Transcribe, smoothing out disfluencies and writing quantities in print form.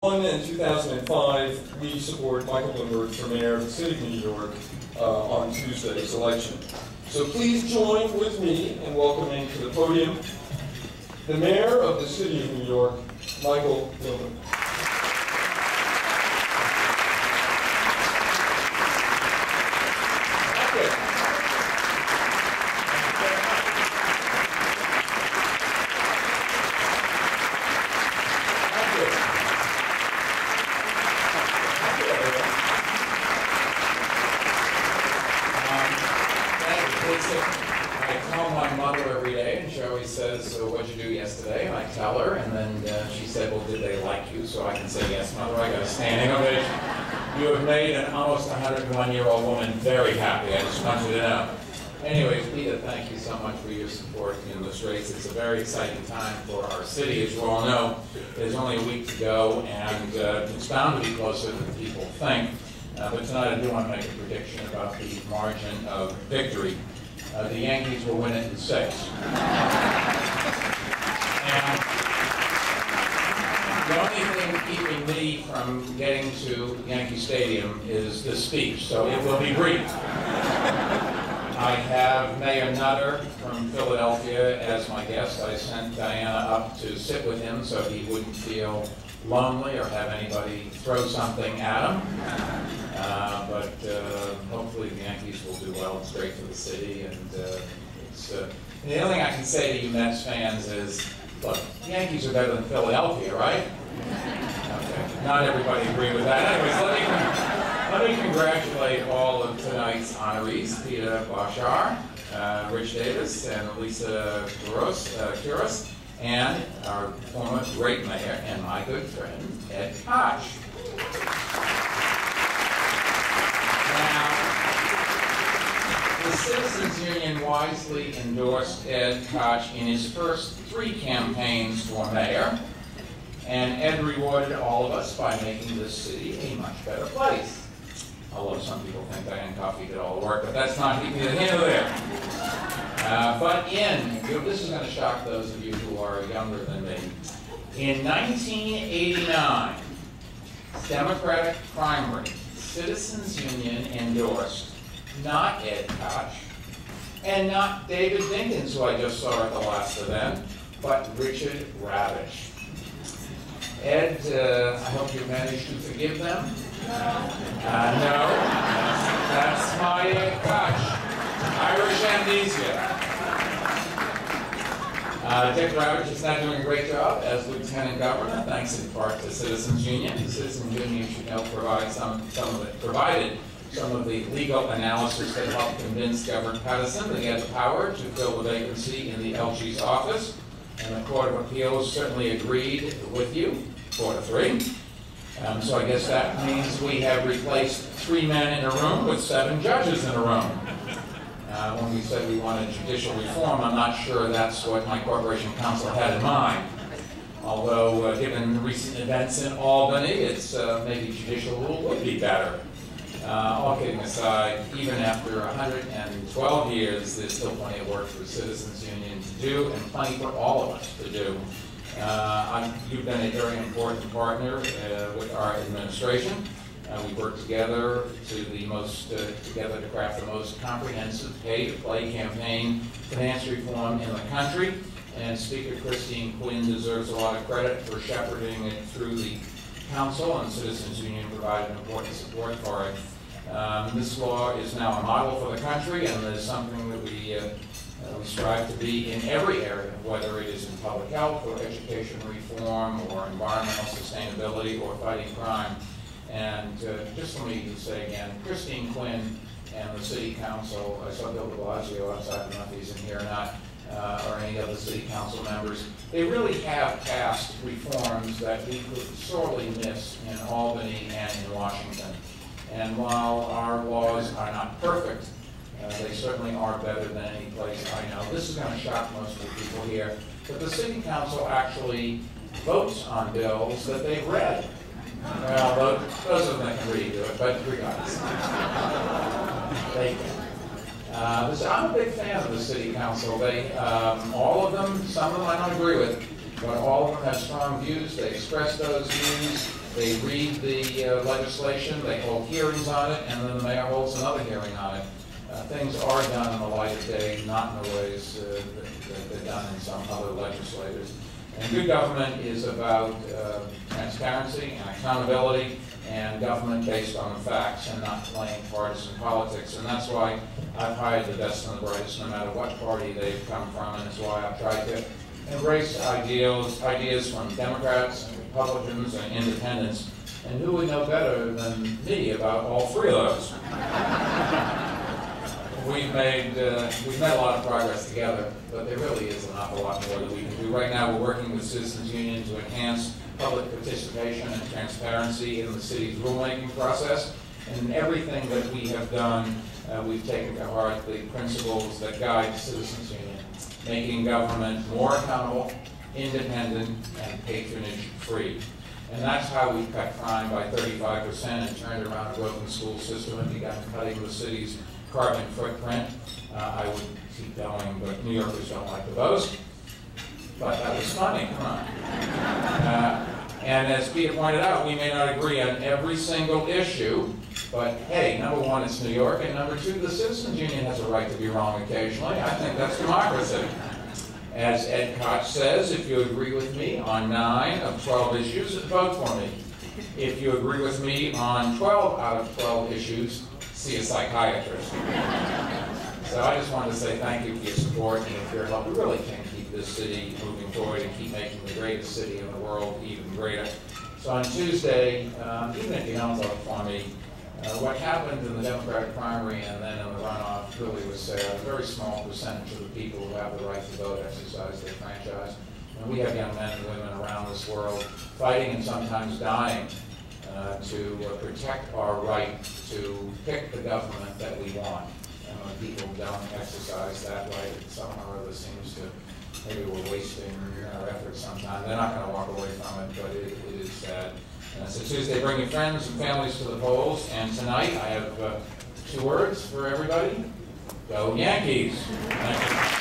In 2005, we support Michael Bloomberg for mayor of the city of New York on Tuesday's election. So please join with me in welcoming to the podium the mayor of the city of New York, Michael Bloomberg. I tell my mother every day, and she always says, "So what'd you do yesterday?" And I tell her, and then she said, "Well, did they like you?" So I can say, "Yes, mother, I got a standing ovation. You have made an almost 101-year-old woman very happy. I just want you to know." Anyways, Peter, thank you so much for your support in this race. It's a very exciting time for our city. As you all know, there's only a week to go, and it's bound to be closer than people think. But tonight I do want to make a prediction about the margin of victory. The Yankees will win it in 6. And the only thing keeping me from getting to Yankee Stadium is this speech, so it will be brief. I have Mayor Nutter from Philadelphia as my guest. I sent Diana up to sit with him so he wouldn't feel lonely or have anybody throw something at him. But hopefully the Yankees will do well. It's great for the city, and the only thing I can say to you Mets fans is, look, the Yankees are better than Philadelphia, right? Okay. Not everybody agree with that. Anyways, let me congratulate all of tonight's honorees: Peter Bashar, Rich Davis, and Lisa Kuros, and our former great mayor and my good friend, Ed Koch. The Citizens Union wisely endorsed Ed Koch in his first 3 campaigns for mayor, and Ed rewarded all of us by making this city a much better place. Although some people think Diane Coffey did all the work, but that's not neither here nor there. This is going to shock those of you who are younger than me. In 1989, Democratic primary, Citizens Union endorsed not Ed Koch, and not David Dinkins, who I just saw at the last event, but Richard Ravish. Ed, I hope you managed to forgive them. No, that's my Ed Koch. Irish amnesia. Dick Ravish is now doing a great job as Lieutenant Governor, thanks in part to Citizens Union. The Citizens Union, you should know, provided some of the legal analysis that helped convince Governor Patterson that he had the power to fill the vacancy in the LG's office. And the Court of Appeals certainly agreed with you, 4-3. So I guess that means we have replaced 3 men in a room with 7 judges in a room. When we said we wanted judicial reform, I'm not sure that's what my corporation counsel had in mind. Although, given recent events in Albany, it's maybe judicial rule would be better. All kidding aside, even after 112 years, there's still plenty of work for the Citizens Union to do, and plenty for all of us to do. You've been a very important partner with our administration. We worked together together to craft the most comprehensive pay-to-play campaign finance reform in the country. And Speaker Christine Quinn deserves a lot of credit for shepherding it through the Council, and Citizens Union provided important support for it. This law is now a model for the country, and is something that we strive to be in every area, whether it is in public health or education reform or environmental sustainability or fighting crime. And just let me say again, Christine Quinn and the City Council, I saw Bill de Blasio outside, I don't know if he's in here or not, or any other City Council members, they really have passed reforms that we could sorely miss in Albany and in Washington. And while our laws are not perfect, they certainly are better than any place I know. This is going to shock most of the people here, but the City Council actually votes on bills that they've read. Well, those of them that can read do it, but regardless. They can. I'm a big fan of the City Council. They, all of them, some of them I don't agree with, but all of them have strong views. They express those views. They read the legislation, they hold hearings on it, and then the mayor holds another hearing on it. Things are done in the light of day, not in the ways that they're done in some other legislators. And good government is about transparency and accountability and government based on the facts and not playing partisan politics. And that's why I've hired the best and the brightest no matter what party they've come from, and it's why I've tried to embrace ideas from Democrats and Republicans and independents. And who would know better than me about all three of those? We've made a lot of progress together, but there really is an awful lot more that we can do. Right now we're working with Citizens Union to enhance public participation and transparency in the city's rulemaking process. And in everything that we have done, we've taken to heart the principles that guide Citizens Union, making government more accountable, independent, and patronage-free. And that's how we've cut crime by 35% and turned around a broken school system and begun cutting the city's carbon footprint. I would keep going, but New Yorkers don't like to boast. But that was funny, come on. And as Peter pointed out, we may not agree on every single issue, but hey, number one, it's New York, and number two, the Citizens Union has a right to be wrong occasionally. I think that's democracy. As Ed Koch says, if you agree with me on 9 of 12 issues, vote for me. If you agree with me on 12 out of 12 issues, see a psychiatrist. So I just wanted to say thank you for your support and for your help. We really can keep this city moving forward and keep making the greatest city in the world even greater. So on Tuesday, even if you don't vote for me, what happened in the Democratic primary and then in the runoff really was sad. A very small percentage of the people who have the right to vote exercise their franchise. And we have young men and women around this world fighting and sometimes dying to protect our right to pick the government that we want. And when people don't exercise that right, somehow or other seems to, maybe we're wasting our efforts sometimes. They're not going to walk away from it, but it is sad. So Tuesday, bring your friends and families to the polls. And tonight, I have 2 words for everybody. Go Yankees! Thank you.